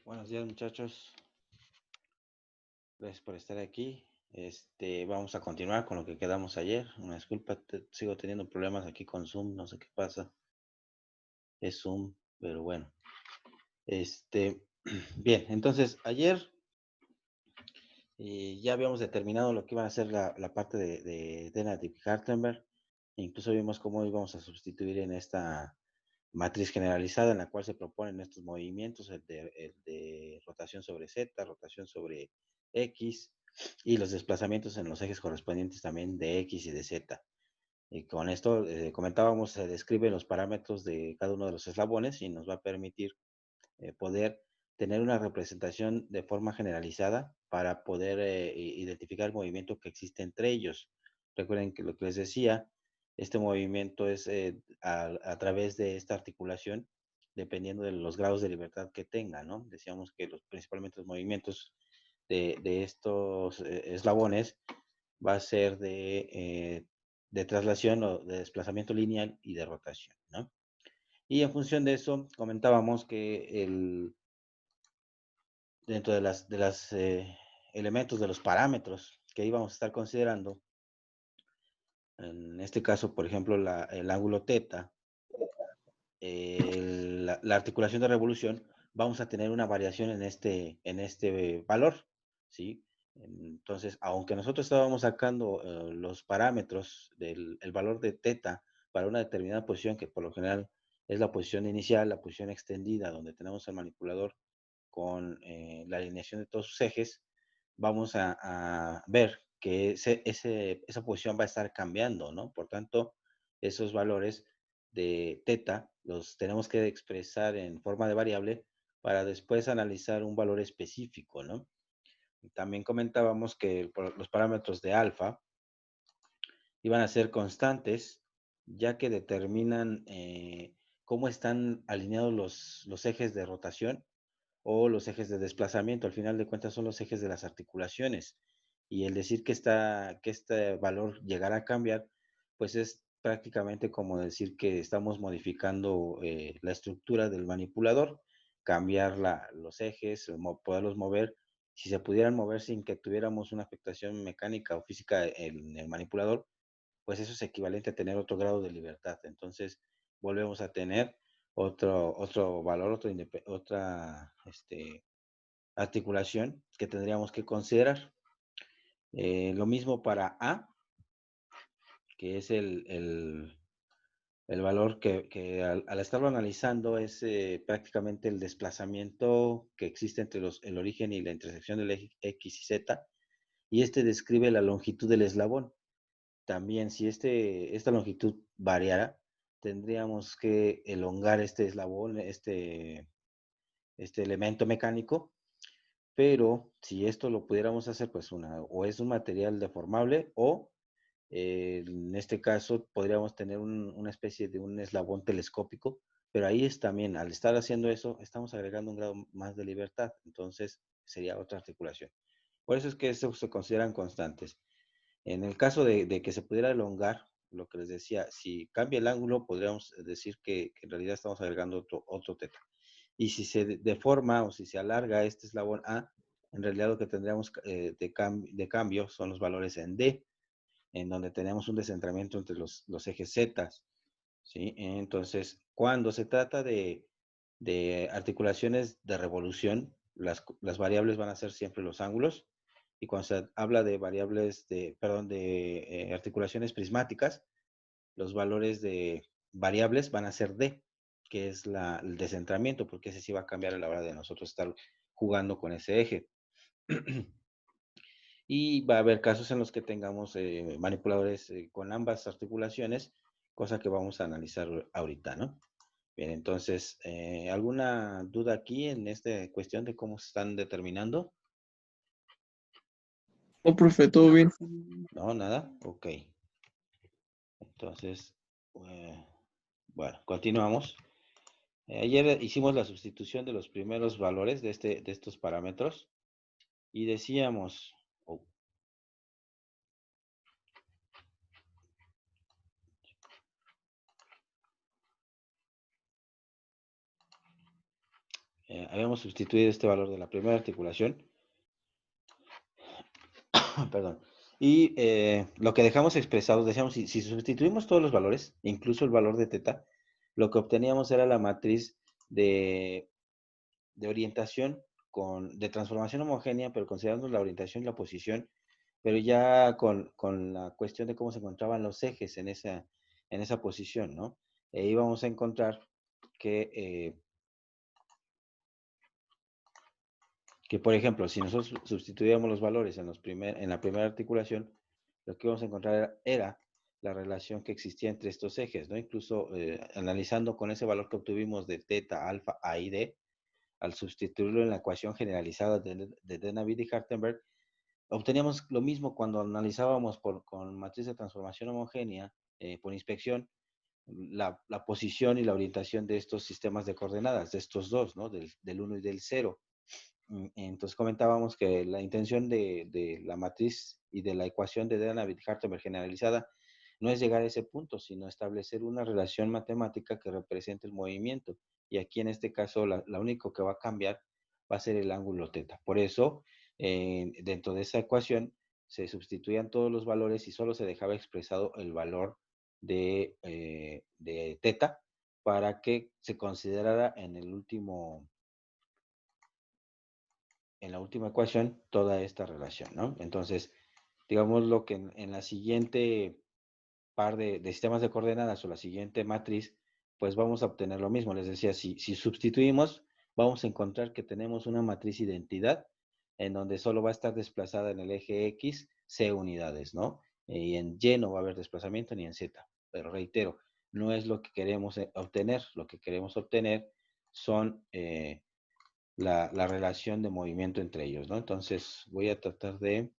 Buenos días, muchachos. Gracias por estar aquí. Vamos a continuar con lo que quedamos ayer. Una disculpa, sigo teniendo problemas aquí con Zoom, no sé qué pasa. Es Zoom, pero bueno. Bien, entonces ayer ya habíamos determinado lo que iba a ser la parte de Dennett y Hartenberg. Incluso vimos cómo íbamos a sustituir en esta matriz generalizada en la cual se proponen estos movimientos, el de rotación sobre Z, rotación sobre X, y los desplazamientos en los ejes correspondientes también de X y de Z. Y con esto, comentábamos, se describen los parámetros de cada uno de los eslabones y nos va a permitir poder tener una representación de forma generalizada para poder identificar el movimiento que existe entre ellos. Recuerden que lo que les decía, este movimiento es a través de esta articulación, dependiendo de los grados de libertad que tenga, ¿no? Decíamos que principalmente los movimientos de estos eslabones va a ser de traslación o de desplazamiento lineal y de rotación, ¿no? Y en función de eso, comentábamos que dentro de las elementos de los parámetros que íbamos a estar considerando, en este caso, por ejemplo, el ángulo teta, la articulación de revolución, vamos a tener una variación en este valor, ¿sí? Entonces, aunque nosotros estábamos sacando los parámetros del el valor de teta para una determinada posición, que por lo general es la posición inicial, la posición extendida, donde tenemos el manipulador con la alineación de todos sus ejes, vamos a ver que esa posición va a estar cambiando, ¿no? Por tanto, esos valores de teta los tenemos que expresar en forma de variable para después analizar un valor específico, ¿no? También comentábamos que los parámetros de alfa iban a ser constantes, ya que determinan cómo están alineados los ejes de rotación o los ejes de desplazamiento. Al final de cuentas son los ejes de las articulaciones. Y el decir que este valor llegará a cambiar, pues es prácticamente como decir que estamos modificando la estructura del manipulador, cambiar los ejes, poderlos mover. Si se pudieran mover sin que tuviéramos una afectación mecánica o física en el manipulador, pues eso es equivalente a tener otro grado de libertad. Entonces, volvemos a tener otro valor, otra articulación que tendríamos que considerar. Lo mismo para A, que es el valor que al estarlo analizando es prácticamente el desplazamiento que existe entre el origen y la intersección del eje X y Z, y este describe la longitud del eslabón. También, si esta longitud variara, tendríamos que elongar este eslabón, este elemento mecánico, pero si esto lo pudiéramos hacer, pues o es un material deformable o en este caso podríamos tener una especie de un eslabón telescópico, pero ahí es también, al estar haciendo eso, estamos agregando un grado más de libertad, entonces sería otra articulación. Por eso es que eso se consideran constantes. En el caso de que se pudiera elongar, lo que les decía, si cambia el ángulo, podríamos decir que en realidad estamos agregando otro teta. Y si se deforma o si se alarga este eslabón A, en realidad lo que tendríamos de cambio son los valores en D, en donde tenemos un descentramiento entre los ejes Z, ¿sí? Entonces, cuando se trata de articulaciones de revolución, las variables van a ser siempre los ángulos, y cuando se habla de variables de articulaciones prismáticas, los valores de variables van a ser D, que es el descentramiento, porque ese sí va a cambiar a la hora de nosotros estar jugando con ese eje. Y va a haber casos en los que tengamos manipuladores con ambas articulaciones, cosa que vamos a analizar ahorita, ¿no? Bien, entonces, ¿alguna duda aquí en esta cuestión de cómo se están determinando? No, profe, todo bien. No, nada, ok. Entonces, bueno, continuamos. Ayer hicimos la sustitución de los primeros valores de estos parámetros y decíamos, oh, habíamos sustituido este valor de la primera articulación, perdón, y lo que dejamos expresado, decíamos, si sustituimos todos los valores, incluso el valor de teta, lo que obteníamos era la matriz de, de orientación de transformación homogénea, pero considerando la orientación y la posición, pero ya con la cuestión de cómo se encontraban los ejes en esa posición, ¿no? E íbamos a encontrar que, por ejemplo, si nosotros sustituíamos los valores en la primera articulación, lo que íbamos a encontrar era la relación que existía entre estos ejes, ¿no? Incluso analizando con ese valor que obtuvimos de teta, alfa, a y d, al sustituirlo en la ecuación generalizada de Denavit y Hartenberg, obteníamos lo mismo cuando analizábamos con matriz de transformación homogénea por inspección, la posición y la orientación de estos sistemas de coordenadas, de estos dos, ¿no? Del 1 y del 0. Entonces comentábamos que la intención de la matriz y de la ecuación de Denavit-Hartenberg generalizada no es llegar a ese punto, sino establecer una relación matemática que represente el movimiento. Y aquí en este caso, la único que va a cambiar va a ser el ángulo teta. Por eso, dentro de esa ecuación, se sustituían todos los valores y solo se dejaba expresado el valor de teta para que se considerara en la última ecuación toda esta relación, ¿no? Entonces, digamos lo que en la siguiente par de sistemas de coordenadas o la siguiente matriz, pues vamos a obtener lo mismo. Les decía, si sustituimos, vamos a encontrar que tenemos una matriz identidad en donde solo va a estar desplazada en el eje X C unidades, ¿no? Y en Y no va a haber desplazamiento ni en Z. Pero reitero, no es lo que queremos obtener. Lo que queremos obtener son la relación de movimiento entre ellos, ¿no? Entonces voy a tratar de...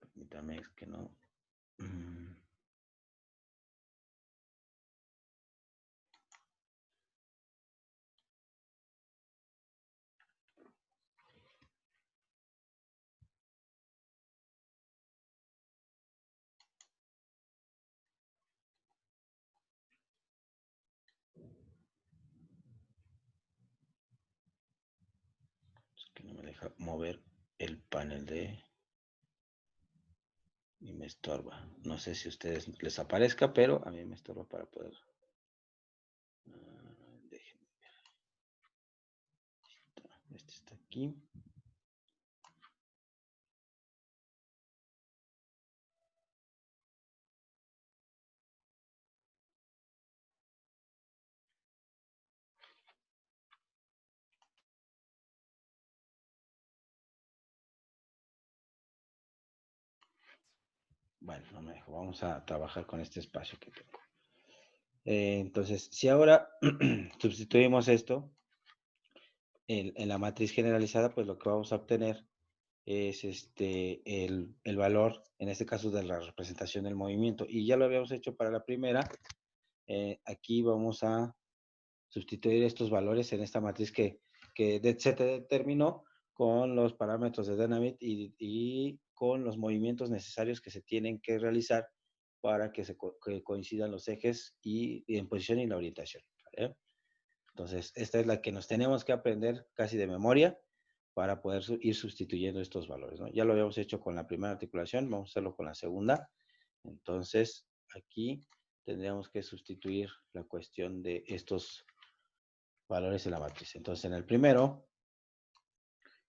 Permítame, es que no... Es que no me deja mover el panel de... Y me estorba. No sé si a ustedes les aparezca, pero a mí me estorba para poder... Déjenme ver. Este está aquí. Bueno, no me dejo. Vamos a trabajar con este espacio que tengo. Entonces, si ahora sustituimos esto en la matriz generalizada, pues lo que vamos a obtener es el valor, en este caso, de la representación del movimiento. Y ya lo habíamos hecho para la primera. Aquí vamos a sustituir estos valores en esta matriz que se determinó con los parámetros de Dynamit y con los movimientos necesarios que se tienen que realizar para que coincidan los ejes y en posición y la orientación, ¿vale? Entonces, esta es la que nos tenemos que aprender casi de memoria para poder ir sustituyendo estos valores, ¿no? Ya lo habíamos hecho con la primera articulación, vamos a hacerlo con la segunda. Entonces, aquí tendríamos que sustituir la cuestión de estos valores en la matriz. Entonces, en el primero,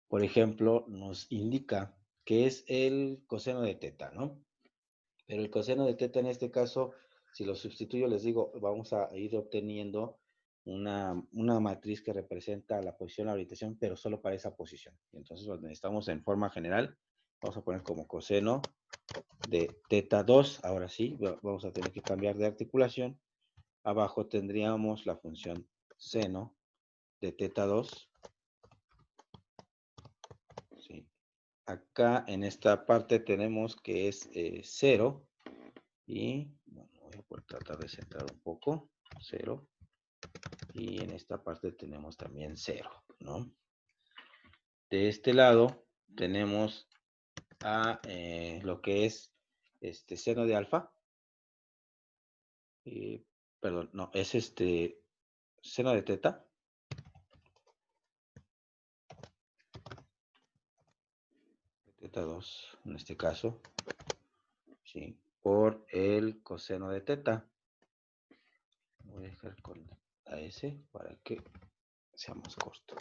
por ejemplo, nos indica que es el coseno de teta, ¿no? Pero el coseno de teta en este caso, si lo sustituyo, les digo, vamos a ir obteniendo una matriz que representa la posición, la orientación, pero solo para esa posición. Y entonces lo necesitamos en forma general. Vamos a poner como coseno de teta 2. Ahora sí, vamos a tener que cambiar de articulación. Abajo tendríamos la función seno de teta 2. ¿Sí? Acá en esta parte tenemos que es 0. Y bueno, voy a tratar de centrar un poco. 0. Y en esta parte tenemos también 0, ¿no? De este lado tenemos a lo que es seno de alfa. Perdón, no, es seno de teta. Teta 2, en este caso, ¿sí? Por el coseno de teta. Voy a dejar con la S para que sea más corto.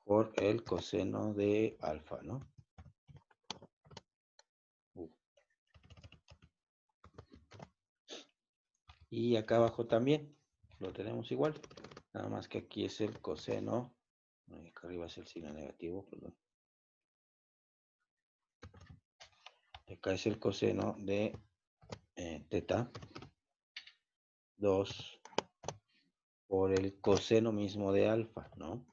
Por el coseno de alfa, ¿no? Y acá abajo también lo tenemos igual. Nada más que aquí es el coseno. Acá arriba es el signo negativo, perdón. Acá es el coseno de teta 2 por el coseno mismo de alfa, ¿no?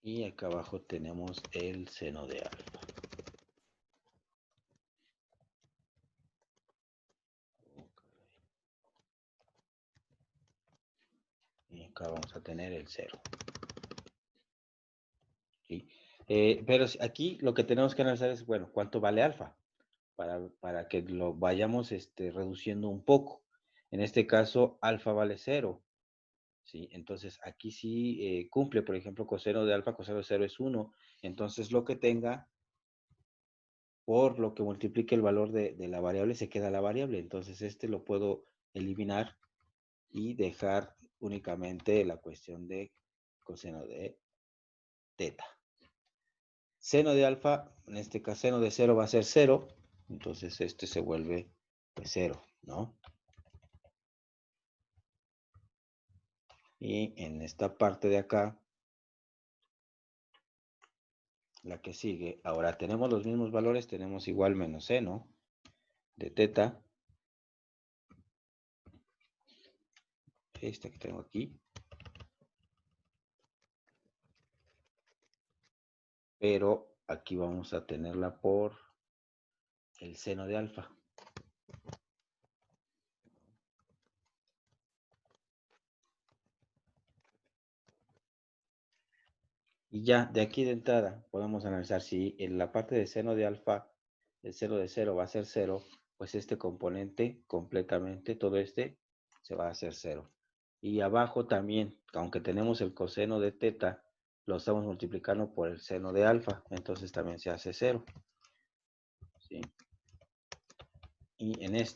Y acá abajo tenemos el seno de alfa. Y acá vamos a tener el 0. ¿Sí? Pero aquí lo que tenemos que analizar es, bueno, ¿cuánto vale alfa? Para que lo vayamos reduciendo un poco. En este caso, alfa vale 0. ¿Sí? Entonces, aquí sí cumple, por ejemplo, coseno de alfa, coseno de 0 es 1. Entonces, lo que tenga por lo que multiplique el valor de la variable, se queda la variable. Entonces, lo puedo eliminar y dejar únicamente la cuestión de coseno de teta. Seno de alfa, en este caso, seno de 0 va a ser 0. Entonces, se vuelve pues 0, ¿no? Y en esta parte de acá, la que sigue, ahora tenemos los mismos valores, tenemos igual menos seno de teta, esta que tengo aquí, pero aquí vamos a tenerla por el seno de alfa. Y ya, de aquí de entrada, podemos analizar si en la parte de seno de alfa, el seno de 0 va a ser 0, pues este componente completamente, todo se va a hacer 0. Y abajo también, aunque tenemos el coseno de teta, lo estamos multiplicando por el seno de alfa, entonces también se hace 0. ¿Sí? Y en es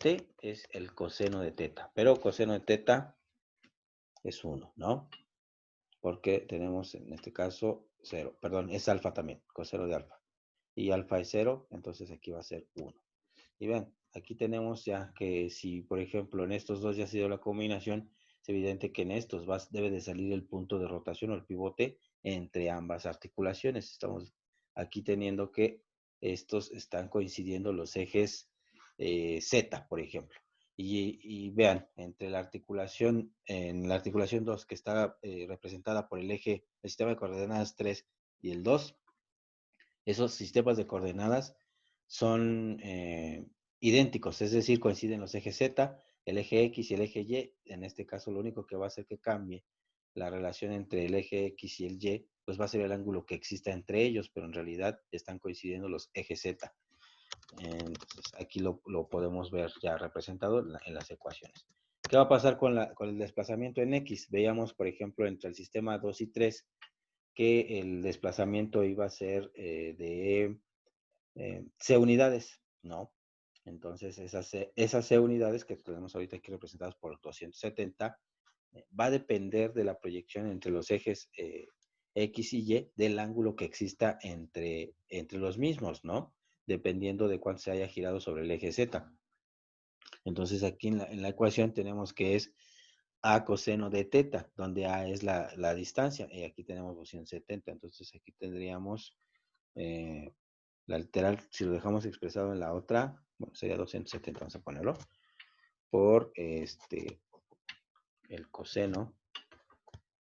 el coseno de teta, pero coseno de teta es 1, ¿no? Porque tenemos en este caso 0, perdón, es alfa también, coseno de alfa. Y alfa es 0, entonces aquí va a ser 1. Y vean, aquí tenemos ya que si, por ejemplo, en estos dos ya ha sido la combinación, es evidente que en estos debe de salir el punto de rotación o el pivote entre ambas articulaciones. Estamos aquí teniendo que estos están coincidiendo los ejes Z, por ejemplo. Y vean, entre la articulación, en la articulación 2, que está representada por el eje, el sistema de coordenadas 3 y el 2, esos sistemas de coordenadas son idénticos, es decir, coinciden los ejes Z, el eje X y el eje Y. En este caso, lo único que va a hacer que cambie la relación entre el eje X y el Y, pues va a ser el ángulo que exista entre ellos, pero en realidad están coincidiendo los ejes Z. Entonces, aquí lo podemos ver ya representado en las ecuaciones. ¿Qué va a pasar con el desplazamiento en X? Veíamos, por ejemplo, entre el sistema 2 y 3, que el desplazamiento iba a ser de C unidades, ¿no? Entonces, esas C unidades que tenemos ahorita aquí representadas por 270, va a depender de la proyección entre los ejes X y Y del ángulo que exista entre los mismos, ¿no? Dependiendo de cuánto se haya girado sobre el eje Z. Entonces, aquí en la ecuación tenemos que es A coseno de teta, donde A es la distancia, y aquí tenemos 270. Entonces, aquí tendríamos la literal, si lo dejamos expresado en la otra, bueno, sería 270, vamos a ponerlo, por el coseno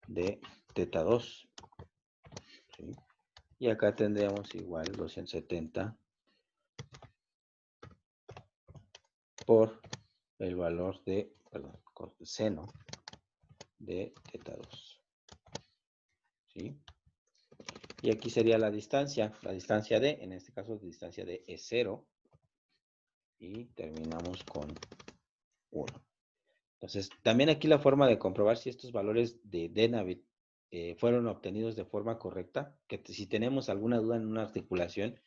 de teta 2. ¿Sí? Y acá tendríamos igual 270 por el valor de, perdón, seno de teta 2. ¿Sí? Y aquí sería la distancia D, en este caso la distancia D es 0. Y terminamos con 1. Entonces, también aquí la forma de comprobar si estos valores de Denavit fueron obtenidos de forma correcta, que si tenemos alguna duda en una articulación,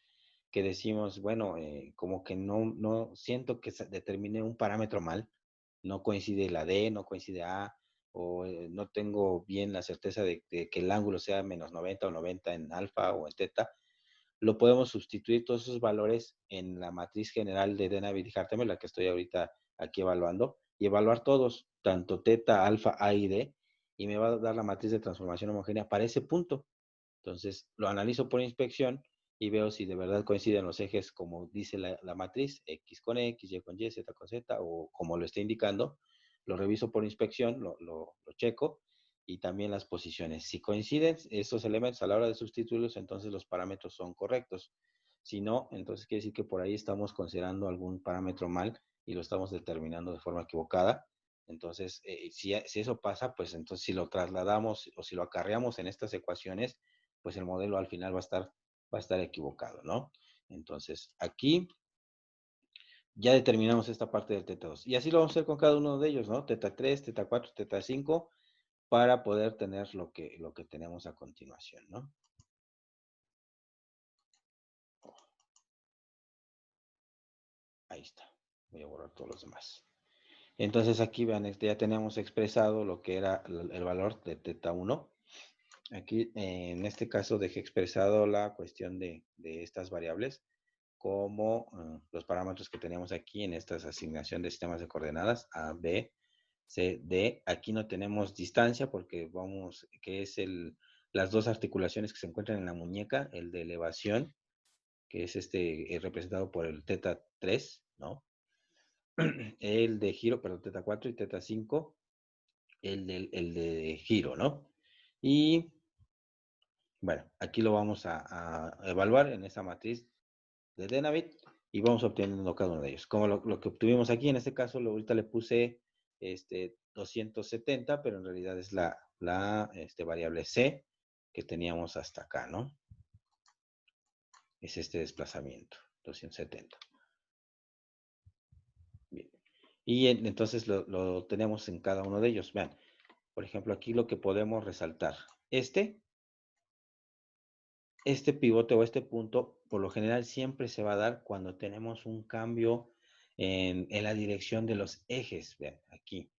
que decimos, bueno, como que no siento que determiné un parámetro mal, no coincide la D, no coincide A, o no tengo bien la certeza de que el ángulo sea menos 90 o 90 en alfa o en teta, lo podemos sustituir todos esos valores en la matriz general de Denavit y Hartemer, la que estoy ahorita aquí evaluando, y evaluar todos, tanto teta, alfa, A y D, y me va a dar la matriz de transformación homogénea para ese punto. Entonces, lo analizo por inspección y veo si de verdad coinciden los ejes como dice la matriz, X con X, Y con Y, Z con Z, o como lo está indicando. Lo reviso por inspección, lo checo, y también las posiciones. Si coinciden estos elementos a la hora de sustituirlos, entonces los parámetros son correctos. Si no, entonces quiere decir que por ahí estamos considerando algún parámetro mal y lo estamos determinando de forma equivocada. Entonces, si eso pasa, pues entonces si lo trasladamos o si lo acarreamos en estas ecuaciones, pues el modelo al final va a estar equivocado, ¿no? Entonces, aquí ya determinamos esta parte del teta 2. Y así lo vamos a hacer con cada uno de ellos, ¿no? Teta 3, teta 4, teta 5, para poder tener lo que tenemos a continuación, ¿no? Ahí está. Voy a borrar todos los demás. Entonces aquí vean, ya tenemos expresado lo que era el valor de teta 1. Aquí, en este caso, dejé expresado la cuestión de estas variables como los parámetros que teníamos aquí en esta asignación de sistemas de coordenadas, A, B, C, D. Aquí no tenemos distancia porque vamos, que es las dos articulaciones que se encuentran en la muñeca, el de elevación, que es representado por el teta 3, ¿no? El de giro, perdón, teta 4 y teta 5, el de giro, ¿no? Y bueno, aquí lo vamos a evaluar en esa matriz de Denavit y vamos obteniendo cada uno de ellos. Como lo que obtuvimos aquí, en este caso, ahorita le puse 270, pero en realidad es la variable C que teníamos hasta acá, ¿no? Es este desplazamiento, 270. Bien. Y entonces lo tenemos en cada uno de ellos. Vean, por ejemplo, aquí lo que podemos resaltar. Este pivote o este punto, por lo general, siempre se va a dar cuando tenemos un cambio en la dirección de los ejes. Vean, aquí.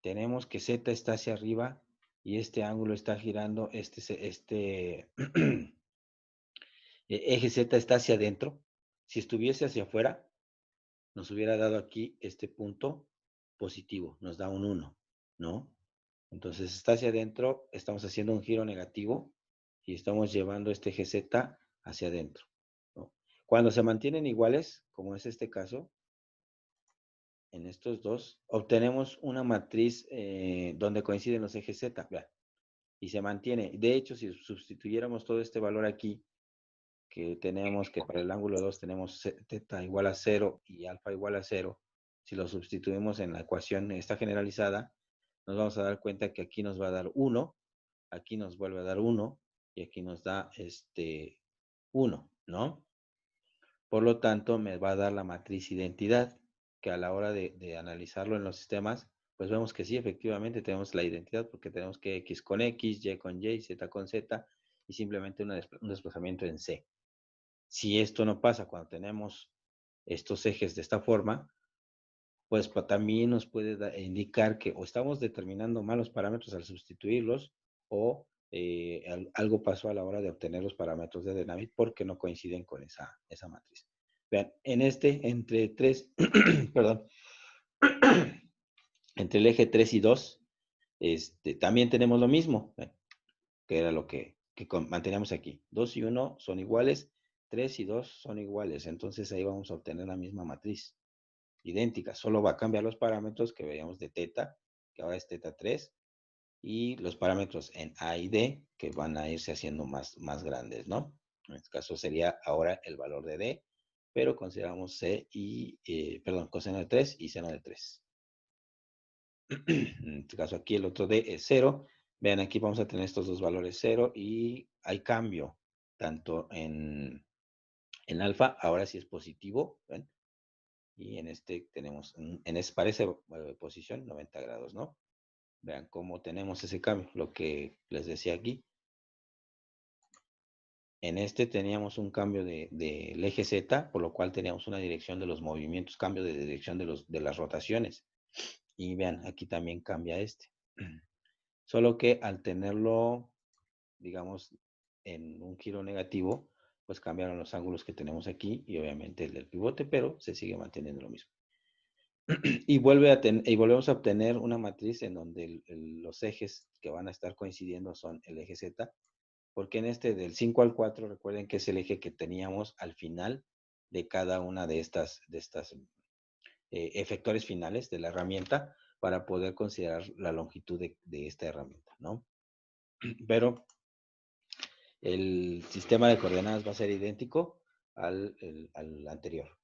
Tenemos que Z está hacia arriba y este ángulo está girando, eje Z está hacia adentro. Si estuviese hacia afuera, nos hubiera dado aquí este punto positivo, nos da un 1, ¿no? Entonces está hacia adentro, estamos haciendo un giro negativo y estamos llevando este eje Z hacia adentro, ¿no? Cuando se mantienen iguales, como es este caso, en estos dos, obtenemos una matriz donde coinciden los ejes Z, vean, y se mantiene. De hecho, si sustituyéramos todo este valor aquí, que tenemos que para el ángulo 2 tenemos teta igual a 0 y alfa igual a 0, si lo sustituimos en la ecuación esta generalizada, nos vamos a dar cuenta que aquí nos va a dar 1, aquí nos vuelve a dar 1 y aquí nos da 1, ¿no? Por lo tanto, me va a dar la matriz identidad, que a la hora de analizarlo en los sistemas, pues vemos que sí, efectivamente tenemos la identidad porque tenemos que X con X, Y con Y, Z con Z y simplemente un desplazamiento en C. Si esto no pasa cuando tenemos estos ejes de esta forma, pues también nos puede indicar que o estamos determinando malos parámetros al sustituirlos o algo pasó a la hora de obtener los parámetros de Denavit porque no coinciden con esa matriz. Vean, entre 3, perdón, entre el eje 3 y 2, también tenemos lo mismo, que era lo que manteníamos aquí. 2 y 1 son iguales, 3 y 2 son iguales, entonces ahí vamos a obtener la misma matriz, idéntica, solo va a cambiar los parámetros que veíamos de teta, que ahora es teta 3, y los parámetros en A y D, que van a irse haciendo más grandes, ¿no? En este caso sería ahora el valor de D, pero consideramos coseno de 3 y seno de 3. En este caso aquí el otro D es 0. Vean, aquí vamos a tener estos dos valores 0 y hay cambio tanto en alfa, ahora sí es positivo, ¿ven? Y en este tenemos, en esa parece posición 90 grados, ¿no? Vean cómo tenemos ese cambio, lo que les decía aquí. En este teníamos un cambio del eje Z, por lo cual teníamos una dirección de los movimientos, cambio de dirección de las rotaciones. Y vean, aquí también cambia este. Solo que al tenerlo, digamos, en un giro negativo, pues cambiaron los ángulos que tenemos aquí y obviamente el del pivote, pero se sigue manteniendo lo mismo. Y volvemos a obtener una matriz en donde los ejes que van a estar coincidiendo son el eje Z, porque en este del 5 al 4, recuerden que es el eje que teníamos al final de cada una de estas efectores finales de la herramienta para poder considerar la longitud de esta herramienta, ¿no? Pero el sistema de coordenadas va a ser idéntico al anterior.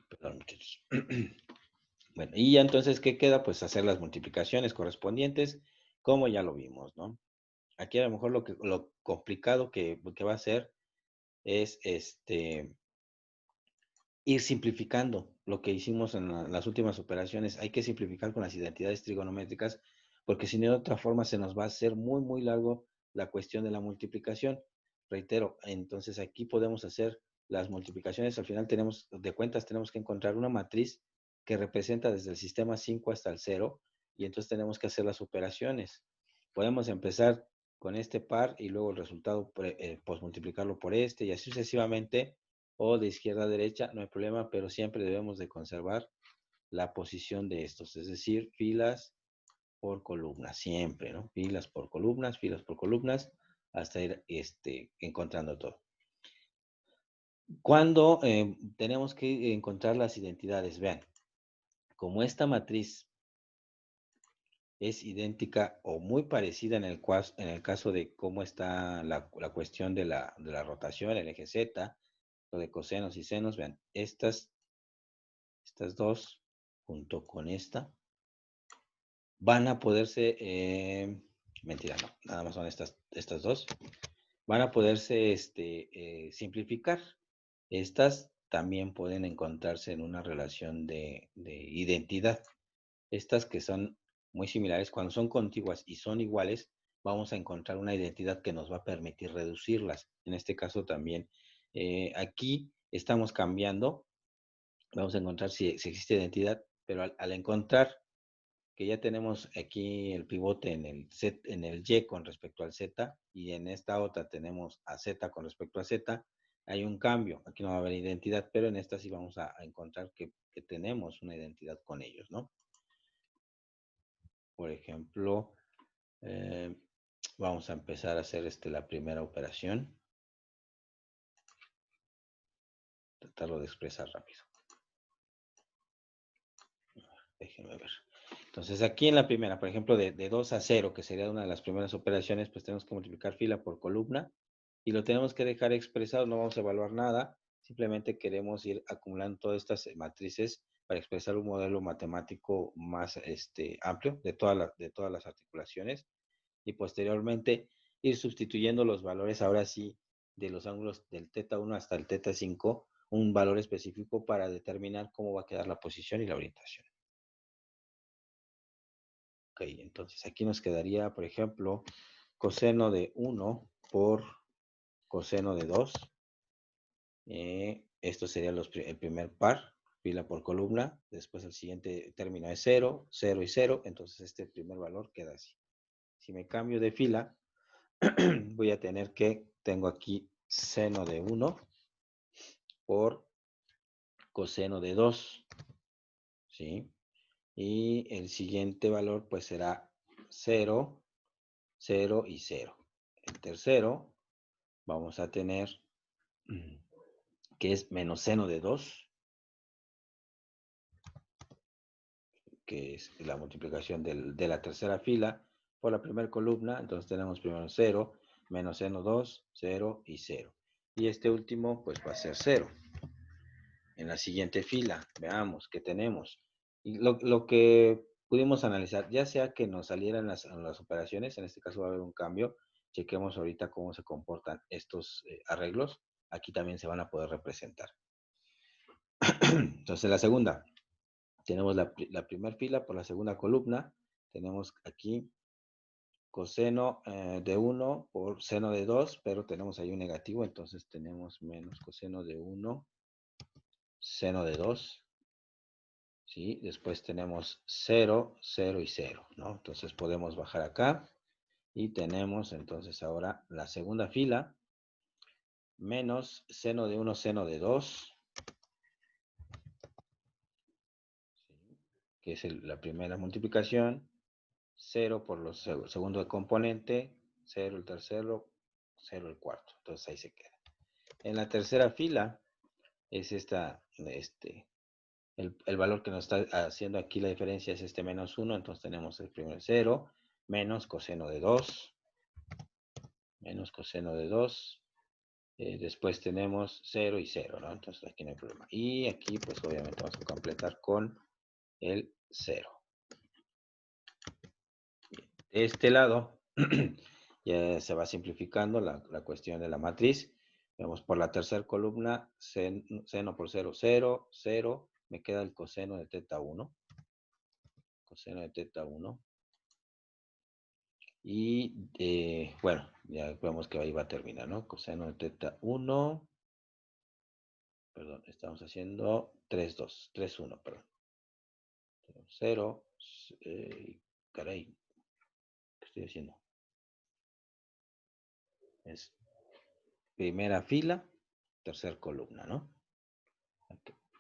Perdón, muchachos. Bueno, y ya entonces, ¿qué queda? Pues hacer las multiplicaciones correspondientes, como ya lo vimos, ¿no? Aquí a lo mejor lo complicado que va a ser es ir simplificando lo que hicimos en las últimas operaciones. Hay que simplificar con las identidades trigonométricas, porque si no, de otra forma se nos va a hacer muy, muy largo la cuestión de la multiplicación. Reitero, entonces aquí podemos hacer las multiplicaciones. Al final tenemos, de cuentas, tenemos que encontrar una matriz que representa desde el sistema 5 hasta el 0, y entonces tenemos que hacer las operaciones. Podemos empezar con este par y luego el resultado, pues multiplicarlo por este y así sucesivamente, o de izquierda a derecha, no hay problema, pero siempre debemos de conservar la posición de estos, es decir, filas por columnas, siempre, ¿no? Filas por columnas, hasta ir encontrando todo. Cuando tenemos que encontrar las identidades, vean, como esta matriz es idéntica o muy parecida en el caso de cómo está la cuestión de la rotación, el eje Z, lo de cosenos y senos, vean, estas dos, junto con esta, van a poderse, mentira, no, nada más son estas dos, van a poderse simplificar. Estas también pueden encontrarse en una relación de identidad. Estas que son muy similares, cuando son contiguas y son iguales, vamos a encontrar una identidad que nos va a permitir reducirlas. En este caso también, aquí estamos cambiando. Vamos a encontrar si existe identidad, pero al encontrar que ya tenemos aquí el pivote en el Y con respecto al Z, y en esta otra tenemos a Z con respecto a Z, hay un cambio. Aquí no va a haber identidad, pero en esta sí vamos a encontrar que tenemos una identidad con ellos, ¿no? Por ejemplo, eh, vamos a empezar a hacer la primera operación. Tratarlo de expresar rápido. Déjenme ver. Entonces aquí en la primera, por ejemplo, de 2 a 0, que sería una de las primeras operaciones, pues tenemos que multiplicar fila por columna y lo tenemos que dejar expresado, no vamos a evaluar nada, simplemente queremos ir acumulando todas estas matrices para expresar un modelo matemático más amplio de todas las articulaciones, y posteriormente ir sustituyendo los valores, ahora sí, de los ángulos del θ1 hasta el θ5, un valor específico para determinar cómo va a quedar la posición y la orientación. Ok, entonces aquí nos quedaría, por ejemplo, coseno de 1 por coseno de 2. Esto sería el primer par, fila por columna. Después el siguiente término es 0, 0 y 0. Entonces este primer valor queda así. Si me cambio de fila, voy a tener que, tengo aquí seno de 1 por coseno de 2. ¿Sí? Y el siguiente valor pues será 0, 0 y 0. El tercero vamos a tener que es menos seno de 2, que es la multiplicación de la tercera fila por la primera columna. Entonces tenemos primero 0, menos seno 2, 0 y 0. Y este último pues va a ser 0. En la siguiente fila, veamos qué tenemos. Y lo que pudimos analizar, ya sea que nos salieran las operaciones, en este caso va a haber un cambio, chequemos ahorita cómo se comportan estos arreglos, aquí también se van a poder representar. Entonces la segunda, tenemos la primera fila por la segunda columna, tenemos aquí coseno de 1 por seno de 2, pero tenemos ahí un negativo, entonces tenemos menos coseno de 1, seno de 2, ¿sí? Después tenemos 0, 0 y 0, ¿no? Entonces podemos bajar acá y tenemos entonces ahora la segunda fila, menos seno de 1, seno de 2, ¿sí? Que es la primera multiplicación, 0 por los segundo componente, 0 el tercero, 0 el cuarto. Entonces ahí se queda. En la tercera fila es el valor que nos está haciendo aquí la diferencia es este menos 1. Entonces tenemos el primer 0 menos coseno de 2. Menos coseno de 2. Después tenemos 0 y 0, ¿no? Entonces aquí no hay problema. Y aquí pues obviamente vamos a completar con el 0. De este lado ya se va simplificando la cuestión de la matriz. Vemos por la tercera columna, seno por 0, 0, 0. Me queda el coseno de teta 1. Coseno de teta 1. Y bueno, ya vemos que ahí va a terminar, ¿no? Coseno de teta 1. Perdón, estamos haciendo 3, 2, 3, 1, perdón. 0. Caray, ¿qué estoy haciendo? Es primera fila, tercera columna, ¿no?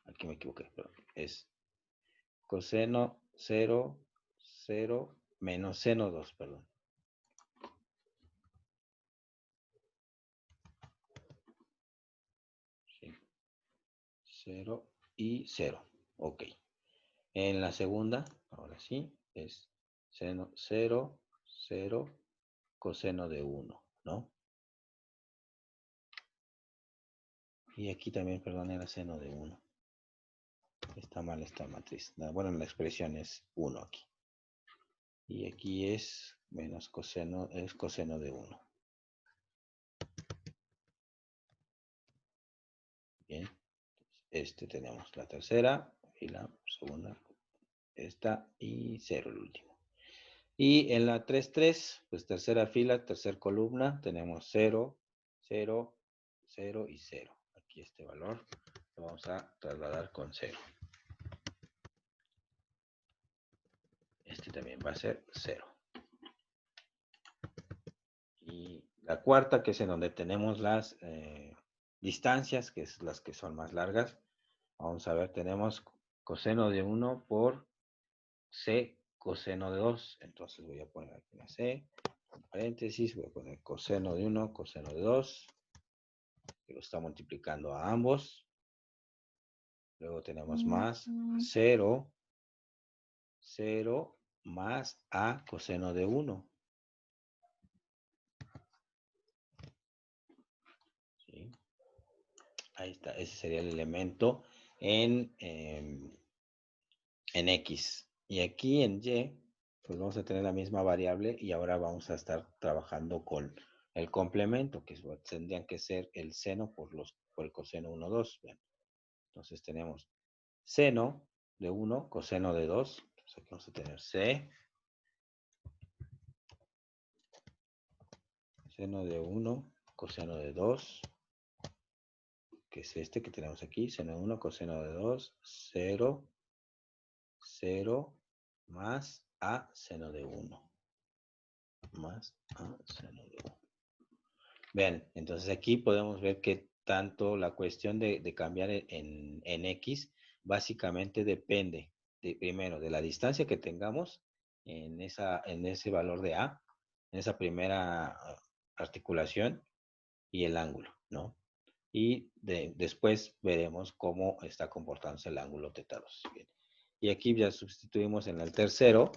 Aquí me equivoqué, perdón. Es coseno 0, 0, menos seno 2, perdón. Sí. 0 y 0. Ok. En la segunda, ahora sí, es seno 0, 0, coseno de 1, ¿no? Y aquí también, perdón, era seno de 1. Está mal esta matriz. Bueno, la expresión es 1 aquí. Y aquí es menos coseno, es coseno de 1. Bien. Tenemos la tercera y la segunda, esta y 0 el último. Y en la 3, 3, pues tercera fila, tercera columna, tenemos 0, 0, 0 y 0. Aquí este valor lo vamos a trasladar con 0. Este también va a ser 0. Y la cuarta, que es en donde tenemos las distancias, que es las que son más largas. Vamos a ver, tenemos coseno de 1 por c coseno de 2. Entonces voy a poner aquí una c, en paréntesis, voy a poner coseno de 1, coseno de 2, que lo está multiplicando a ambos. Luego tenemos más 0, 0 más a coseno de 1. ¿Sí? Ahí está, ese sería el elemento en X. Y aquí en Y, pues vamos a tener la misma variable y ahora vamos a estar trabajando con el complemento, que tendrían que ser el seno por el coseno 1, 2. Bien. Entonces tenemos seno de 1, coseno de 2. Entonces aquí vamos a tener C. Seno de 1, coseno de 2. Que es este que tenemos aquí. Seno de 1, coseno de 2. 0, 0, más a seno de 1. Más a seno de 1. Bien, entonces aquí podemos ver que tanto la cuestión de cambiar en X básicamente depende primero de la distancia que tengamos en ese valor de A, en esa primera articulación y el ángulo, ¿no? Y después veremos cómo está comportándose el ángulo teta 2. Bien. Y aquí ya sustituimos en el tercero,